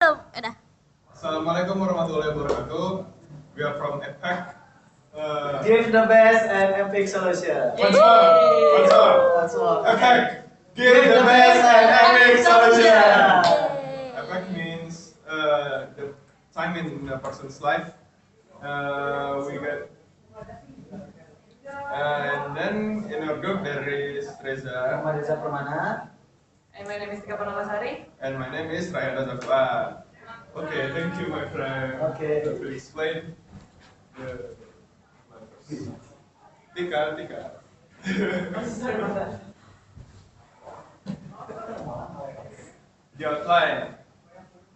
belum? Udah. Assalamualaikum warahmatullahi wabarakatuh. We are from EPAC. Give the best and epic solution. Once more. That's all. EPAC. Give the best and epic solution. EPAC means the time in a person's life. We get and then in our group there is Reza. Nama Reza Permana. And my name is Tika Purnamasari. And my name is Rayana Zafar. Okay, thank you, my friend. Okay. To explain the Tika. The outline.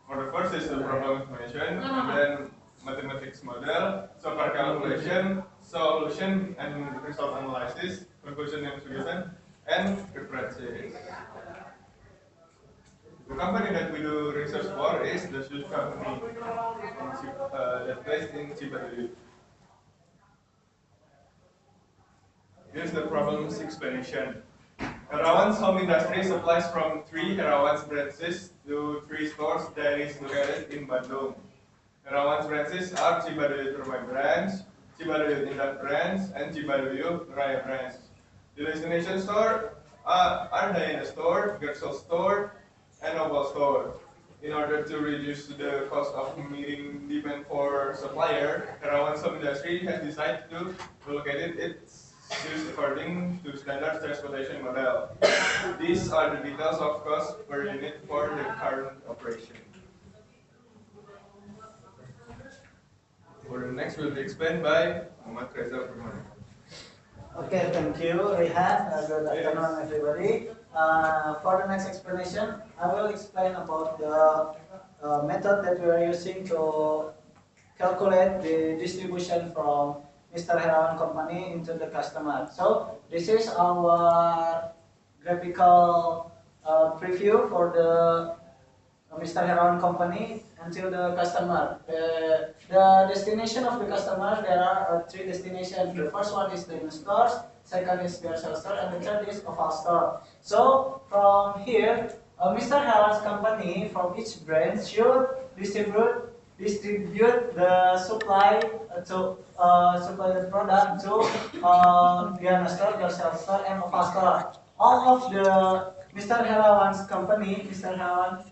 For the first is the problem explanation, and then mathematics model, software calculation, solution and result analysis, conclusion and solution, and references. The company that we do research for is the Swiss company that's based in Cibaduyut. Here's the problem's explanation. Herawan's home industry supplies from 3 Herawan's branches to 3 stores that is located in Bandung. Herawan's branches are Cibaduyut Permai branch, Cibaduyut Indah branch, and Cibaduyut Raya branch. The destination store are Dayana store, Gersel store, and Oval store. In order to reduce the cost of meeting demand for supplier, Herawan's home industry has decided to allocate its use according to standard transportation model. These are the details of cost per unit for the current operation. For the next will be explained by Muhammad Reza Permana. Okay, thank you, Rehan. Good afternoon, everybody. For the next explanation, I will explain about the method that we are using to calculate the distribution from Mr. Herawan company into the customer. So this is our graphical preview for the Mr. Herawan company until the customer. The destination of the customer, there are 3 destinations. The first one is the stores, second is Gersel store, and the third is Oval store. So from here, Mr. Herawan's company from each branch should distribute the supply to supply the product to Dayana store, Gersel store, and Oval store. All of the Mr. Herawan's company, Mr. Herawan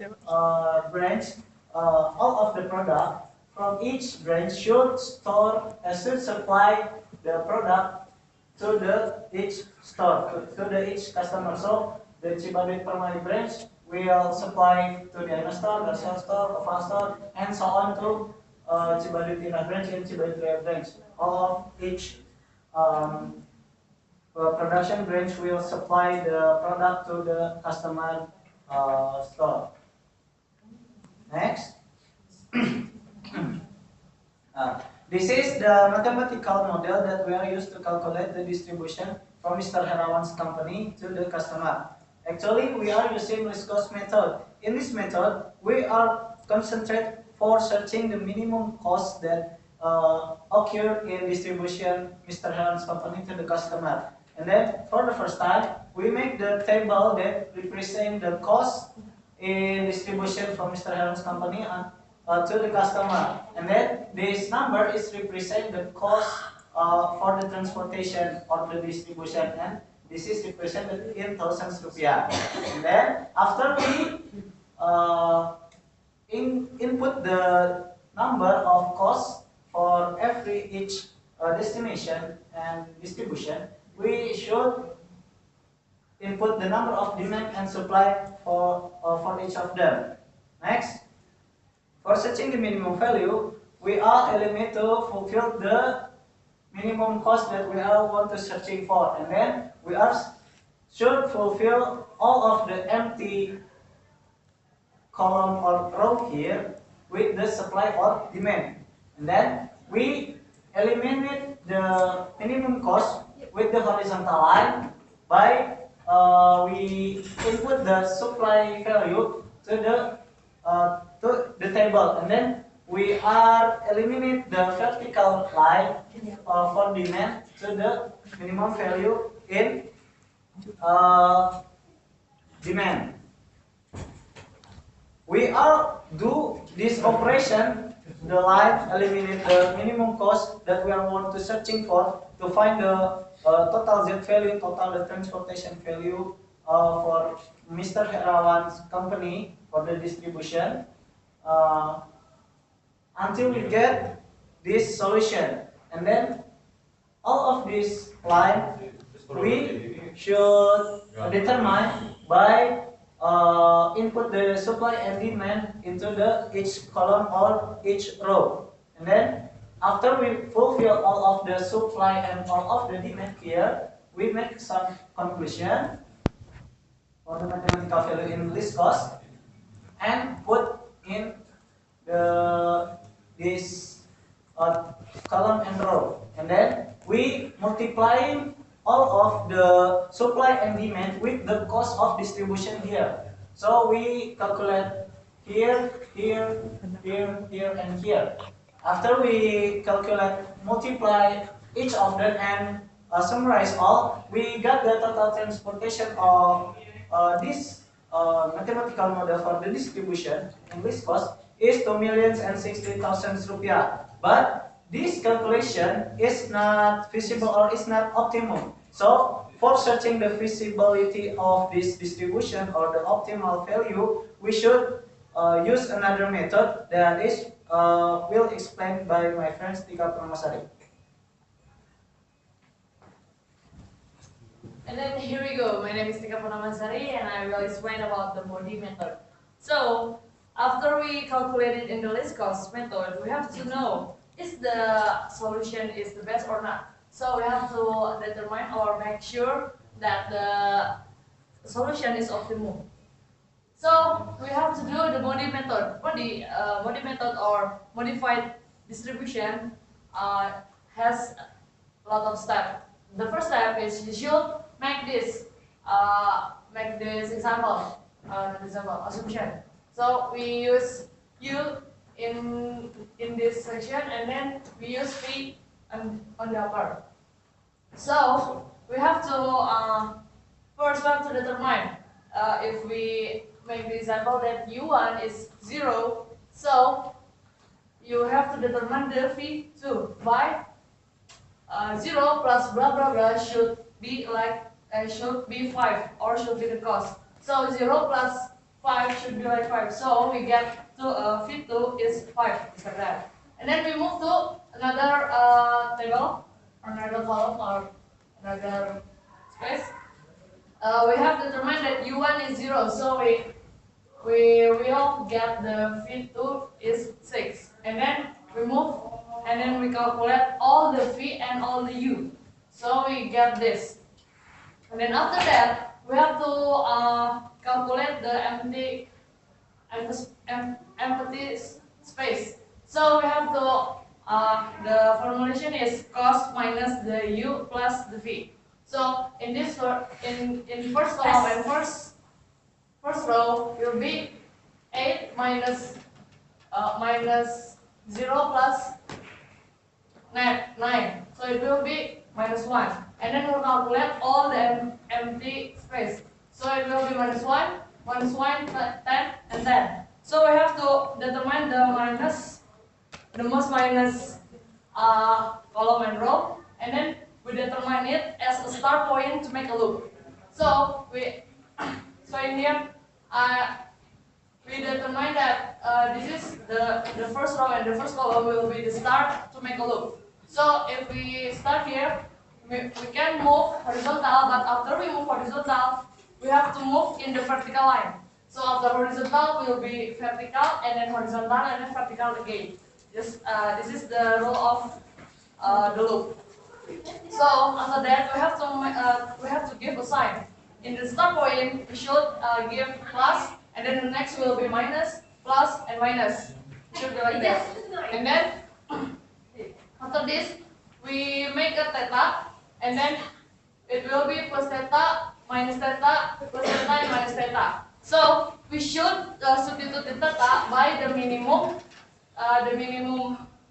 branch, all of the product from each branch should supply the product to the each store, to the each customer. So the Cibaduyut Permai branch will supply to Dayana store, Gersel store, Oval store, and so on to Cibaduyut Indah branch and Cibaduyut Raya branch. All of each production branch will supply the product to the customer store. Next. This is the mathematical model that we are used to calculate the distribution from Mr. Herawan's company to the customer. Actually, we are using risk cost method. In this method, we are concentrate for searching the minimum cost that occur in distribution Mr. Herawan's company to the customer. And then for the first time, we make the table that represent the cost in distribution from Mr. Herawan's company to the customer. And then this number is represent the cost for the transportation or the distribution, and this is represented in thousands rupiah. And then after we input the number of costs for each destination and distribution, we should input the number of demand and supply for each of them. Next, for searching the minimum value, we are eliminate to fulfill the minimum cost that we are want to searching for, and then we should fulfill all of the empty column or row here with the supply or demand, and then we eliminate the minimum cost with the horizontal line by we input the supply value to the table, and then we are eliminate the vertical line for demand to the minimum value in demand. We are do this operation, the line eliminate the minimum cost that we are want to searching for to find the total Z value, total the transportation value for Mr. Herawan's company for the distribution until we get this solution, and then all of this line we should determine by input the supply and demand into the each column or each row, and then after we fulfill all of the supply and all of the demand here, we make some conclusion for the mathematical value in list cost and put in this column and row, and then we multiplying all of the supply and demand with the cost of distribution here. So we calculate here, here, here, here, and here. After we calculate, multiply each of them and summarize all, we got the total transportation of this mathematical model for the distribution in list cost is 2,060,000 rupiah. But this calculation is not feasible or is not optimum. So for searching the feasibility of this distribution or the optimal value, we should use another method that is will explain by my friend Tika Purnamasari. And then here we go. My name is Tika Purnamasari and I will explain about the MODI method. So after we calculated in the list cost method, we have to know if the solution is the best or not. So we have to determine or make sure that the solution is optimum. So we have to do the MODI method. MODI method or modified distribution has a lot of steps. The first step is you should make this example, assumption. So we use U in this section, and then we use V on the upper. So we have to first we have to determine if we make the example that U1 is 0, so you have to determine the V2 by 0 plus blah blah blah should be like should be 5 or should be the cost. So 0 plus 5 should be like 5. So we get to V2 is 5, just like that. And then we move to another table, or another column, or another space. We have determined that U1 is 0, so we will get the V2 is 6. And then we move, and then we calculate all the V and all the U. So we get this. And then after that, we have to calculate the empty space. So we have to, the formulation is cost minus the U plus the V. So in this in first column and first row will be 8 minus 0 plus 9. So it will be minus 1. And then we'll calculate all the empty space. So it will be minus 1, 10, and 10. So we have to determine the most minus column and row, and then we determine it as a start point to make a loop. So in here, we determine that this is the first row and the first column will be the start to make a loop. So if we start here, we can move horizontal, but after we move horizontal, we have to move in the vertical line. So after horizontal will be vertical, and then horizontal, and then vertical again. This is the rule of the loop. So after that, we have to give a sign. In the start point, we should give plus, and then the next will be minus, plus, and minus. It should be like that. And then after this, we make a theta, and then it will be plus theta, minus theta, plus theta, and minus theta. So we should substitute the theta by the minimum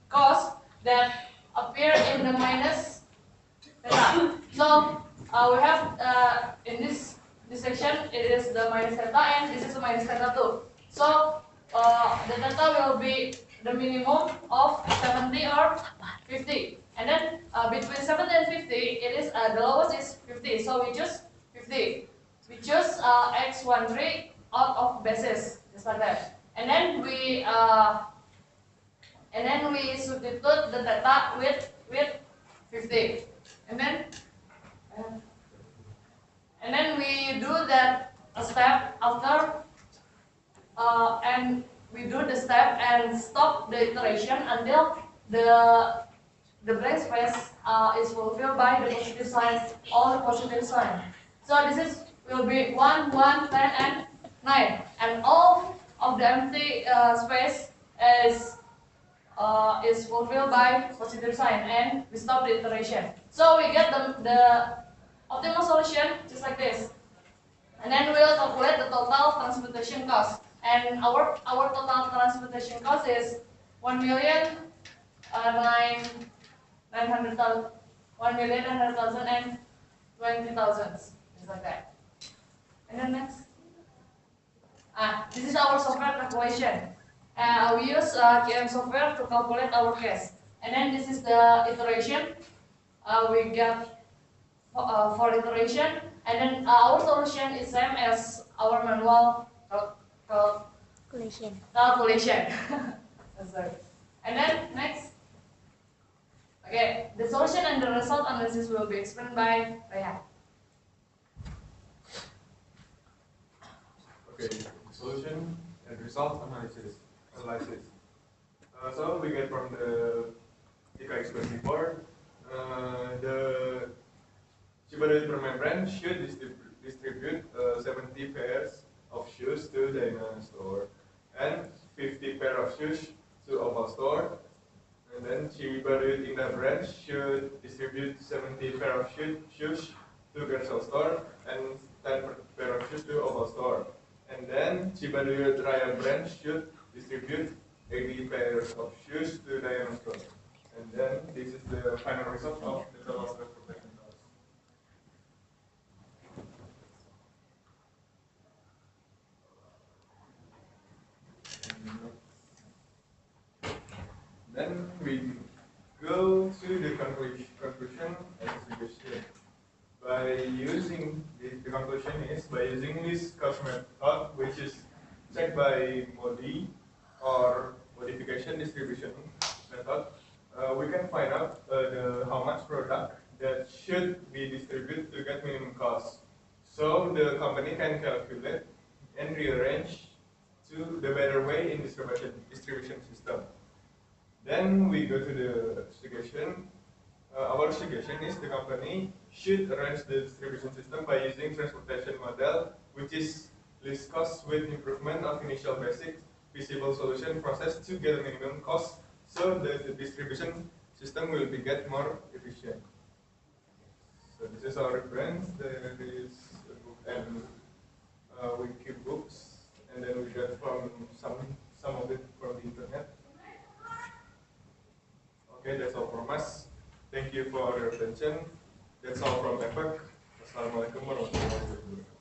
cost that appear in the minus theta. So we have in this section it is the minus theta, and this is the minus theta too. So the data will be the minimum of 70 or 50. And then between 70 and 50, it is the lowest is 50. So we choose 50. We choose x13 out of basis, just like that. And then we substitute the data with 50. And then we do that a step after, and we do the step and stop the iteration until the blank space is fulfilled by the positive sign, all the positive sign. So this is will be 1, 1, 10, and 9, and all of the empty space is fulfilled by positive sign, and we stop the iteration. So we get the optimal solution just like this. And then we'll calculate the total transportation cost. And our total transportation cost is 1,900,020,000. Just like that. And then next. This is our software calculation. We use QM software to calculate our case. And then this is the iteration. We get 4 iteration. And then our solution is same as our manual calculation. Sorry. And then next. Okay, the solution and the result analysis will be explained by Rehan. Okay, solution and result analysis. So we get from the Tika explained before, the Chiba Permain brand should distribute 70 pairs of shoes to Dana store and 50 pair of shoes to Opal store. And then Chiba Indah brand should distribute 70 pair of shoes to Gersel store and 10 pair of shoes to Opal store. And then Cibaduyut Raya brand should distribute 80 pairs of shoes to Diana store. And then this is the final result of the total transportation cost. Then we go to the conclusion and suggestion. By using the conclusion is by using this cost method, which is checked by MODI or modification distribution method, we can find out how much product that should be distributed to get minimum cost. So the company can calculate and rearrange to the better way in distribution system. Then we go to the suggestion. Our suggestion is the company should arrange the distribution system by using transportation model, which is least cost with improvement of initial basic feasible solution process to get a minimum cost, so that the distribution system will be get more efficient. So this is our reference. There is a book and we keep books, and then we get from some of it from the internet. Okay, that's all from us. Thank you for your attention. That's all from EPEC. Assalamualaikum warahmatullahi wabarakatuh.